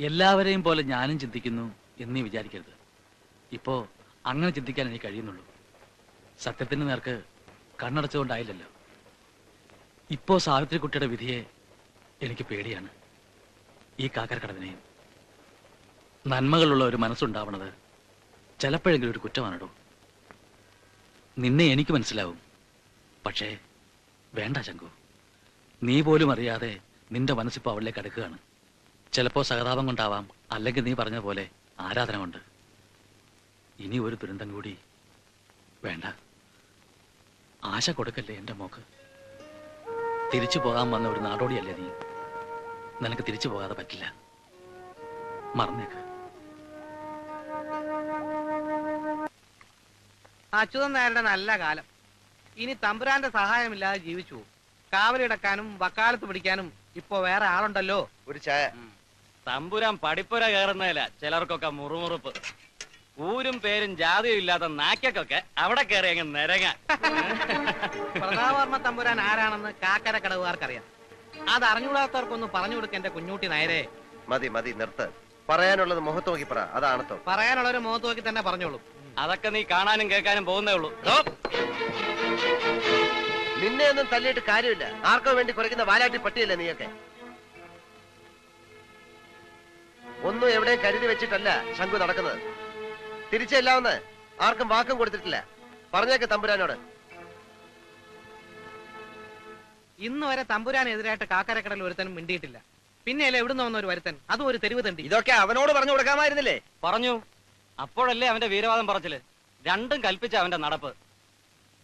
എല്ലാവരെയും പോലെ ഞാനും ചിന്തിക്കുന്നു എന്നീ വിചാരിക്കരുത്. ഇപ്പോ അങ്ങനെ ചിന്തിക്കാൻ എനിക്ക് കഴിയുന്നുള്ളൂ. സത്യത്തിന് നേർക്ക് കണ്ണടച്ചുകൊണ്ടായില്ലല്ലോ. ഇപ്പോ സാവിത്രിക്കുട്ടിയുടെ വിധിയെ എനിക്ക് പേടിയാണ്. ഈ കാക്കരക്കടവിനെയും. നന്മകളുള്ള ഒരു മനസ്സുണ്ടാവണത് ചിലപ്പോഴെങ്കിലും ഒരു കുറ്റമാണോ? നിന്നെ എനിക്ക് മനസ്സിലാവും. പക്ഷേ വേണ്ട ശങ്കു, നീ പോലും അറിയാതെ നിന്റെ മനസ്സിപ്പോ അവളിലേക്ക് അടുക്കുകയാണ്. ചിലപ്പോ സഹതാപം കൊണ്ടാവാം, അല്ലെങ്കിൽ നീ പറഞ്ഞ പോലെ ആരാധന കൊണ്ട്. ഇനി ഒരു ദുരന്തം കൂടി വേണ്ട. ആശ കൊടുക്കല്ലേ എന്റെ മോക്ക്. തിരിച്ചു പോകാൻ വന്ന ഒരു നാടോടിയല്ലേ നീ. നിനക്ക് തിരിച്ചു പോകാതെ പറ്റില്ല. മറന്നേക്ക്. അച്യുതൻ നായരുടെ നല്ല കാലം. ഇനി തമ്പുരാന്റെ സഹായമില്ലാതെ ജീവിച്ചു. കാവലിടക്കാനും വക്കാലത്ത് പിടിക്കാനും ഇപ്പൊ വേറെ ആളുണ്ടല്ലോ. ഒരു ചായ. തമ്പുരാൻ പടിപ്പുര കയറുന്നതില ചിലർക്കൊക്കെ മുറുമുറുപ്പ്. ഊരും പേരും ജാതിയും ഇല്ലാത്ത നാക്കൊക്കെ അവിടെ കയറി അങ്ങ് നിരങ്ങ. പ്രതാപവർമ്മ തമ്പുരാൻ ആരാണെന്ന് കാക്കരക്കടവുകാർക്കറിയാം. അത് അറിഞ്ഞുകൂടാത്തവർക്കൊന്ന് പറഞ്ഞു കൊടുക്ക എന്റെ കുഞ്ഞൂട്ടി നായരെ. മതി മതി, നിർത്ത്. പറയാനുള്ളത് മുഖത്ത് നോക്കി പറ. അതാണത്തോ പറയാനുള്ളൊരു മുഖത്ത് നോക്കി തന്നെ പറഞ്ഞോളൂ. അതൊക്കെ നീ കാണാനും കേൾക്കാനും പോകുന്നേ ഉള്ളൂ. നിന്നെ ഒന്നും തല്ലിയിട്ട് കാര്യമില്ല. ആർക്കോ വേണ്ടി കുറയ്ക്കുന്ന വാലാട്ടി പട്ടിയല്ലേ നീയൊക്കെ. ഒന്നും എവിടെയും കരുതി വെച്ചിട്ടല്ല ശംഖു നടക്കുന്നത്. തിരിച്ചെല്ലാവുന്ന ആർക്കും വാക്കും കൊടുത്തിട്ടില്ല. പറഞ്ഞേക്ക് തമ്പുരാനോട്. ഇന്ന് വരെ തമ്പുരാനെതിരായിട്ട് കാക്കരക്കടൽ ഒരുത്തനും മിണ്ടിയിട്ടില്ല. പിന്നെയല്ലേ എവിടുന്ന് വന്ന ഒരു വരുത്തൻ, അതും ഒരു തെരുവ് തണ്ടി. ഇതൊക്കെ അവനോട് പറഞ്ഞു കൊടുക്കാമായിരുന്നില്ലേ? പറഞ്ഞു. അപ്പോഴല്ലേ അവന്റെ വീരവാദം പറച്ചില്. രണ്ടും കൽപ്പിച്ച അവന്റെ നടപ്പ്.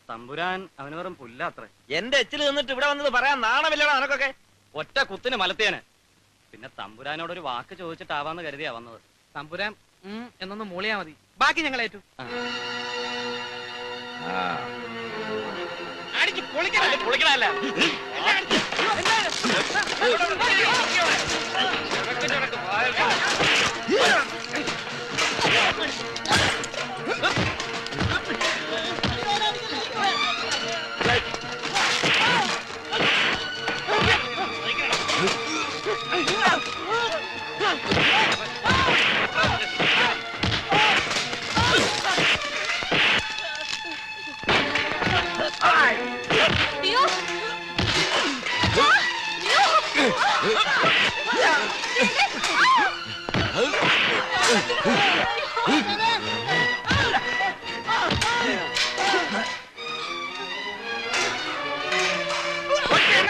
തമ്പുരാൻ അവന് വെറും പുല്ലാത്രേ. എന്റെ എച്ചിൽ നിന്നിട്ട് ഇവിടെ വന്നത് പറയാൻ നാണമില്ലടാ നിനക്കൊക്കെ. ഒറ്റ കുത്തിന് മലത്തിയന്. പിന്നെ തമ്പുരാനോടൊരു വാക്ക് ചോദിച്ചിട്ടാവാന്ന് കരുതിയാ വന്നത്. തമ്പുരാൻ എന്നൊന്ന് മൂളിയാ മതി, ബാക്കി ഞങ്ങൾ ഏറ്റു. പൊളിക്കണല്ല.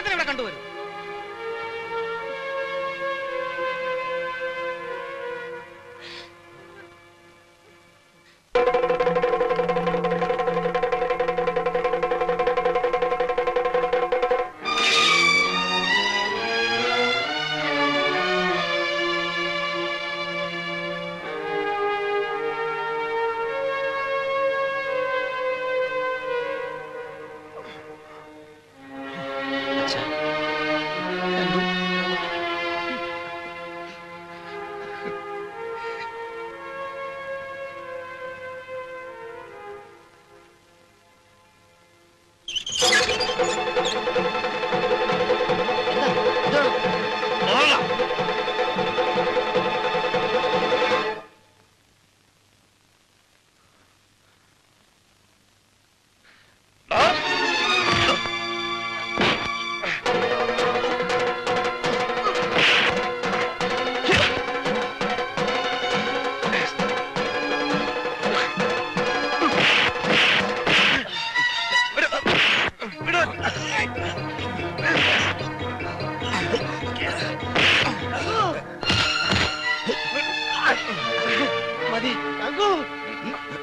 ഇവിടെ കണ്ടുവരും.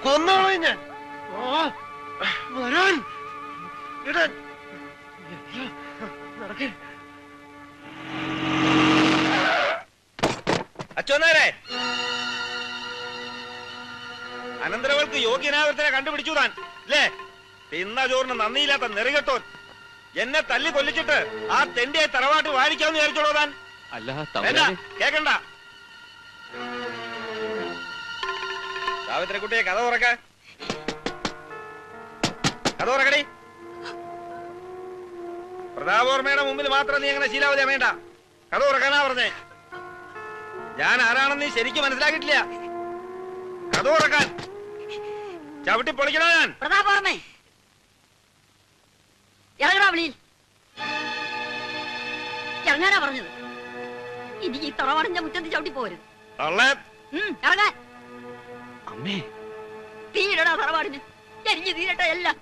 കൊന്നോളൂ ഞാൻ. വരാൻ അച്ഛനേരെ അനന്തരവൾക്ക് യോഗ്യനാവൃത്തിനെ കണ്ടുപിടിച്ചു താൻ അല്ലേ? തിന്ന ചോറിന് നന്ദിയില്ലാത്ത നെറികെട്ടോൻ. എന്നെ തല്ലി കൊല്ലിച്ചിട്ട് ആ തെണ്ടിയെ തറവാട്ട് വാഴിക്കാന്ന് വിചാരിച്ചോളൂ താൻ. അല്ല കേക്കണ്ട. സാവിത്രിക്കുട്ടിയെ കഥ തുറക്ക. കഥ തുറക്കടി. പ്രതാപവർമ്മയുടെ മുമ്പിൽ മാത്രം നീ അങ്ങനെ ശീലാവതിയാ വേണ്ട. കഥ തുറക്കാനാ പറഞ്ഞേ. ഞാൻ ആരാണെന്ന് നീ ശരിക്കും മനസ്സിലാക്കിയിട്ടില്ല. കഥ തുറക്കാൻ ചവിട്ടി പൊളിക്കണോ ഞാൻ? പ്രതാപവർമ്മേ, ഇറങ്ങടാ വിളിയിൽ. ഇറങ്ങാനാ പറഞ്ഞത്. ഇനി ഈ തറവാടിന്റെ മുറ്റത്ത് ചവിട്ടി പോരുത്. ഇറങ്ങാൻ. അമ്മേ, തീയിടടാ തറവാടിന്. എരിഞ്ഞു തീരട്ടെ എല്ലാം.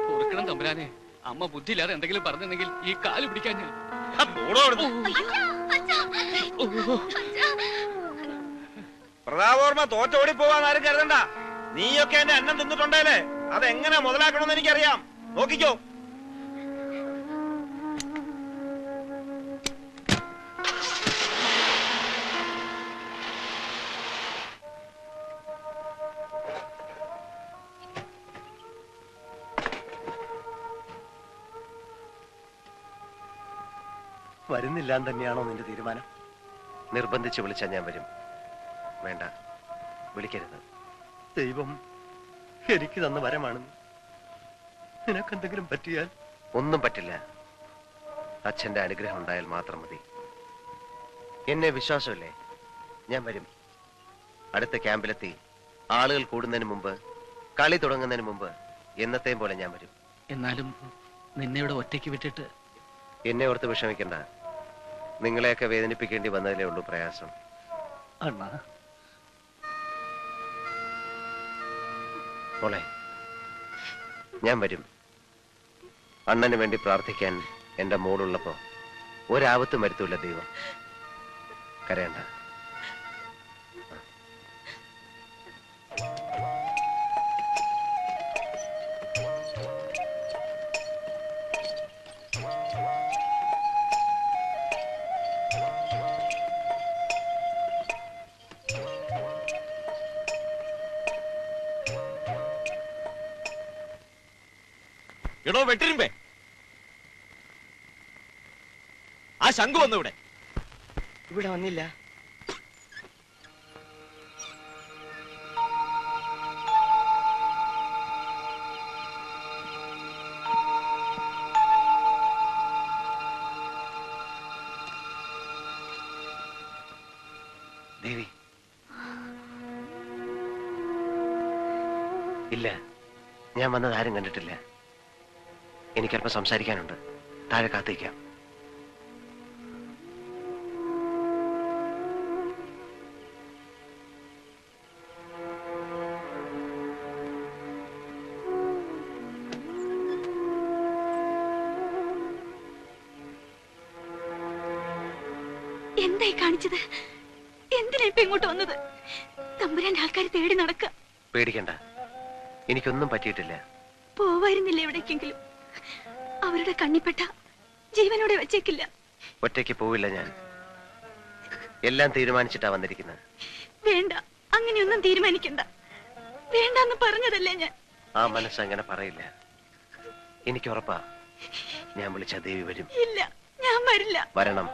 പൊറുക്കണം തമ്പുരാനെ. അമ്മ ബുദ്ധിയില്ലാതെ എന്തെങ്കിലും പറഞ്ഞിട്ടുണ്ടെങ്കിൽ ഈ കാല് പിടിക്കാൻ ഞാൻ. പ്രതാപവർമ്മ തോറ്റോടി പോവാൻ ആരും കരുതണ്ട. നീയൊക്കെ എന്റെ അന്നം തിന്നിട്ടുണ്ടേലേ, അതെങ്ങനെ മുതലാക്കണമെന്ന് എനിക്കറിയാം. നോക്കിക്കോ. വരുന്നില്ലാന്ന് തന്നെയാണോ നിന്റെ തീരുമാനം? നിർബന്ധിച്ച് വിളിച്ചാൽ ഞാൻ വരും. വേണ്ട, വിളിക്കരുത്. ദൈവം എനിക്ക് തന്ന വരമാണ്. നിനക്കെന്തെങ്കിലും പറ്റിയാൽ? ഒന്നും പറ്റില്ല. അച്ഛന്റെ അനുഗ്രഹം ഉണ്ടായാൽ മാത്രം മതി. എന്നെ വിശ്വാസമല്ലേ? ഞാൻ വരും. അടുത്ത ക്യാമ്പിലെത്തി ആളുകൾ കൂടുന്നതിന് മുമ്പ്, കളി തുടങ്ങുന്നതിന് മുമ്പ് എന്നത്തെയും പോലെ ഞാൻ വരും. എന്നാലും നിന്നെ ഇവിടെ ഒറ്റയ്ക്ക് വിട്ടിട്ട്. എന്നെ ഓർത്ത് വിഷമിക്കണ്ട. നിങ്ങളെയൊക്കെ വേദനിപ്പിക്കേണ്ടി വന്നതിലേ ഉള്ളൂ പ്രയാസം. അണ്ണാ, മോളെ, ഞാൻ വരും. അണ്ണന് വേണ്ടി പ്രാർത്ഥിക്കാൻ എന്റെ മോളുള്ളപ്പോ ഒരാപത്തും വരുത്തൂല്ല ദൈവം. കരയണ്ട. എടോ വെട്ടിരുമ്പേ, ആ ശംഖു വന്നു ഇവിടെ. ഇവിടെ വന്നില്ല. ദേവി, ഇല്ല, ഞാൻ വന്നത് ആരും കണ്ടിട്ടില്ല. എനിക്കല്പം സംസാരിക്കാനുണ്ട്. താഴെ കാത്തിരിക്കാം. എന്തായി കാണിച്ചത്? എന്തിനാ ഇപ്പൊ ഇങ്ങോട്ട് വന്നത്? തമ്പുരാന്റെ ആൾക്കാർ തേടി നടക്ക. പേടിക്കണ്ട, എനിക്കൊന്നും പറ്റിയിട്ടില്ല. പോവായിരുന്നില്ല എവിടേക്കെങ്കിലും. അവരുടെ കണ്ണിപ്പെട്ട ജീവനോടെ വെച്ചേക്കില്ല. ഒറ്റയ്ക്ക് പോവില്ല ഞാൻ. എല്ലാം തീരുമാനിച്ചിട്ടാ വന്നിരിക്കുന്നത്. വേണ്ട, അങ്ങനെയൊന്നും തീരുമാനിക്കണ്ട. വേണ്ടെന്ന് പറഞ്ഞതല്ലേ ഞാൻ. ആ മനസ്സ് അങ്ങനെ പറയില്ല. എനിക്ക് ഉറപ്പാ, ഞാൻ വിളിച്ച ദേവി വരും. ഇല്ല, ഞാൻ വരില്ല. വരണം.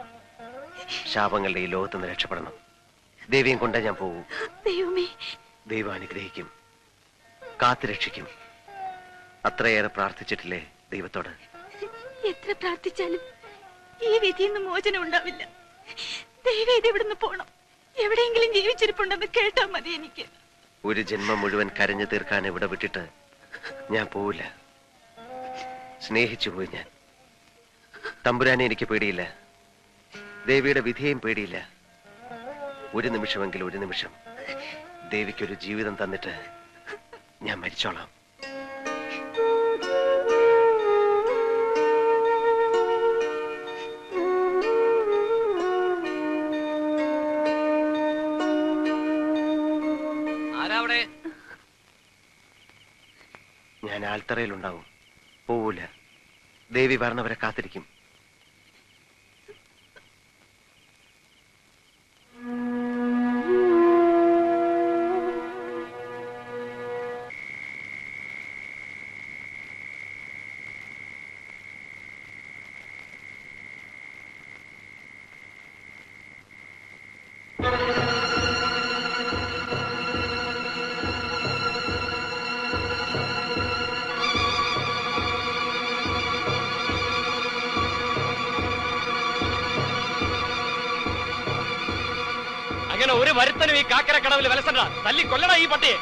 ശാപങ്ങളുടെ ഈ ലോകത്തുനിന്ന് രക്ഷപ്പെടണം. ദേവിയും കൊണ്ടേ ഞാൻ പോകൂ. ദൈവമേ, ദൈവം അനുഗ്രഹിക്കും, കാത്തു രക്ഷിക്കും. അത്രയേറെ പ്രാർത്ഥിച്ചിട്ടില്ലേ ദൈവത്തോട്? എത്ര പ്രാർത്ഥിച്ചാലും ഈ വിധിയൊന്നും മോചനം ഉണ്ടാവില്ല. ദൈവം ഇത് ഇവിടുന്ന് പോണം. എവിടെയെങ്കിലും ജീവിച്ചിരിപ്പുണ്ടെന്ന് കേട്ടാ മതി എനിക്ക്. ഒരു ജന്മം മുഴുവൻ കരഞ്ഞു തീർക്കാൻ ഇവിടെ വിട്ടിട്ട് ഞാൻ പോവില്ല. സ്നേഹിച്ചു പോയി ഞാൻ. തമ്പുരാനെ എനിക്ക് പേടിയില്ല, ദേവിയുടെ വിധിയെയും പേടിയില്ല. ഒരു നിമിഷമെങ്കിലും, ഒരു നിമിഷം ദേവിക്കൊരു ജീവിതം തന്നിട്ട് ഞാൻ മരിച്ചോളാം. ഞാൻ ആൽത്തറയിലുണ്ടാവും. പോവൂല. ദേവി വരണവരെ കാത്തിരിക്കും. ഇങ്ങനെ ഒരു വരുത്തനും ഈ കാക്കരക്കടവിൽ വിലസണ്ട. തല്ലി കൊല്ലണ ഈ പട്ടിയെ.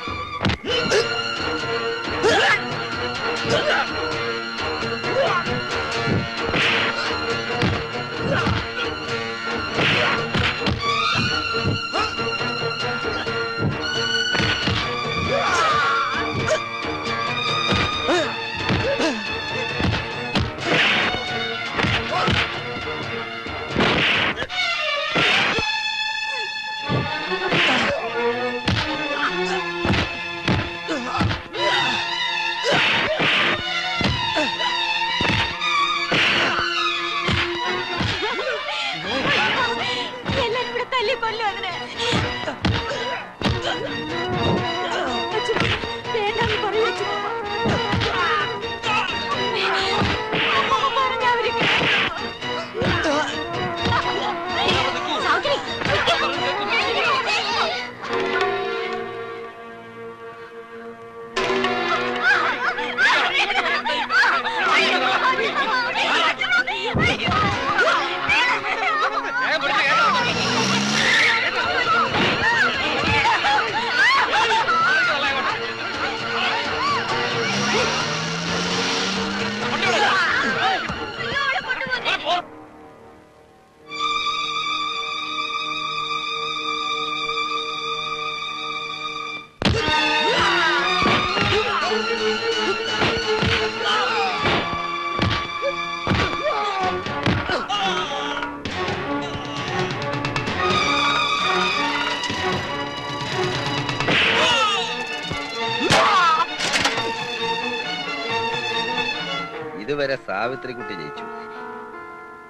ഇതുവരെ സാവിത്രിക്കുട്ടി ജയിച്ചു.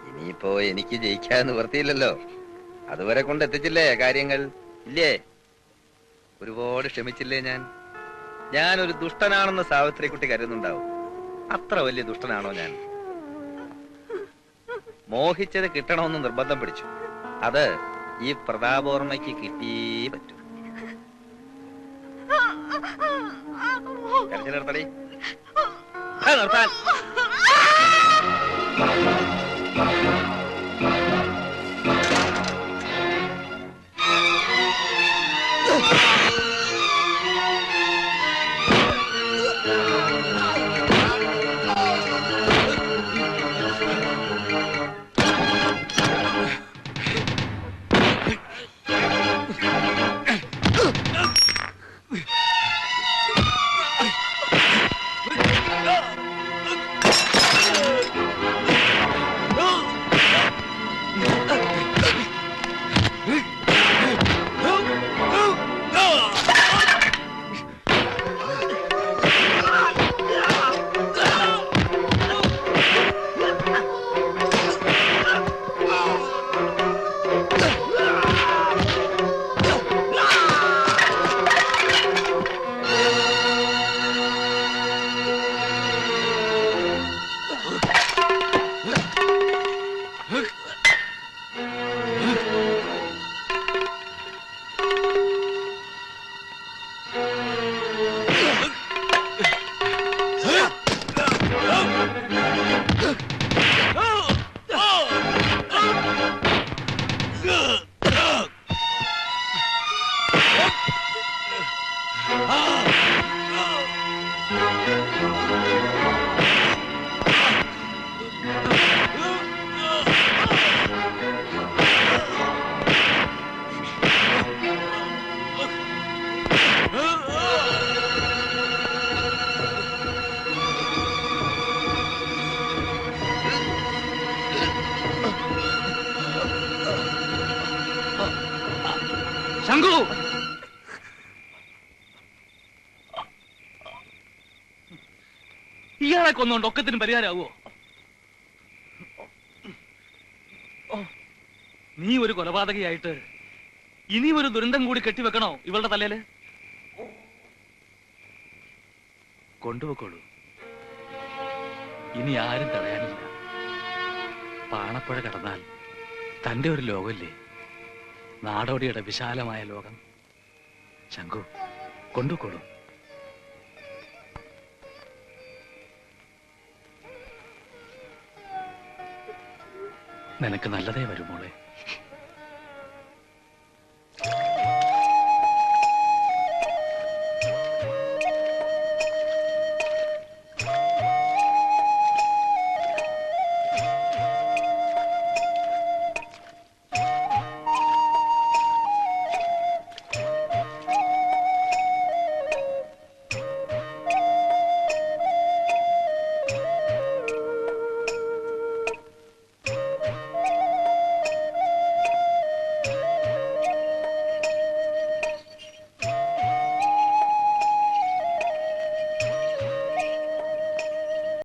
ഇനിയിപ്പോ എനിക്ക് ജയിക്കാൻ നിവർത്തിയില്ലല്ലോ. അതുവരെ കൊണ്ട് എത്തിച്ചില്ലേ കാര്യങ്ങൾ, ഇല്ലേ? ഒരുപാട് ക്ഷമിച്ചില്ലേ ഞാനൊരു ദുഷ്ടനാണെന്ന് സാവിത്രിക്കുട്ടി കരുതുന്നുണ്ടാവും. അത്ര വലിയ ദുഷ്ടനാണോ ഞാൻ? മോഹിച്ചത് കിട്ടണമെന്ന് നിർബന്ധം പിടിച്ചു. അത് ഈ പ്രതാപവർമ്മയ്ക്ക് കിട്ടിയേ പറ്റൂ. നിർത്തടി, നിർത്താൻ. ശംഖു, ഇയാളെ കൊന്നുകൊണ്ട് ഒക്കത്തിനും പരിഹാരമാവോ? നീ ഒരു കൊലപാതകയായിട്ട് ഇനി ഒരു ദുരന്തം കൂടി കെട്ടിവെക്കണോ ഇവളുടെ തലയില്? കൊണ്ടുപോയിക്കോളൂ, ഇനി ആരും തടയാനില്ല. പാണപ്പുഴ കടന്നാൽ തന്റെ ഒരു ലോകമില്ലേ, നാടോടിയുടെ വിശാലമായ ലോകം. ശംഖു, കൊണ്ടുപോയിക്കോളൂ. നിനക്ക് നല്ലതേ വരുമോളെ.